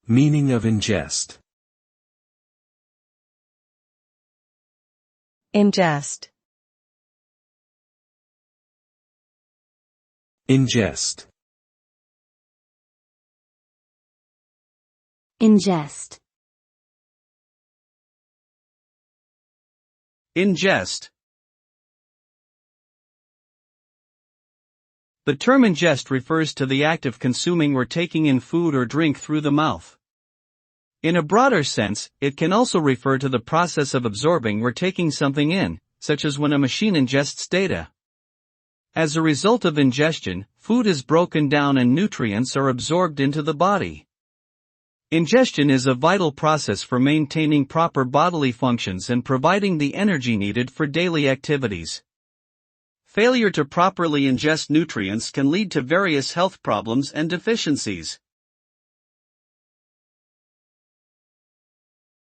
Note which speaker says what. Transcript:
Speaker 1: Meaning of ingest.
Speaker 2: Ingest.
Speaker 1: Ingest.
Speaker 3: Ingest.
Speaker 4: Ingest. The term ingest refers to the act of consuming or taking in food or drink through the mouth. In a broader sense, it can also refer to the process of absorbing or taking something in, such as when a machine ingests data. As a result of ingestion, food is broken down and nutrients are absorbed into the body. Ingestion is a vital process for maintaining proper bodily functions and providing the energy needed for daily activities. Failure to properly ingest nutrients can lead to various health problems and deficiencies.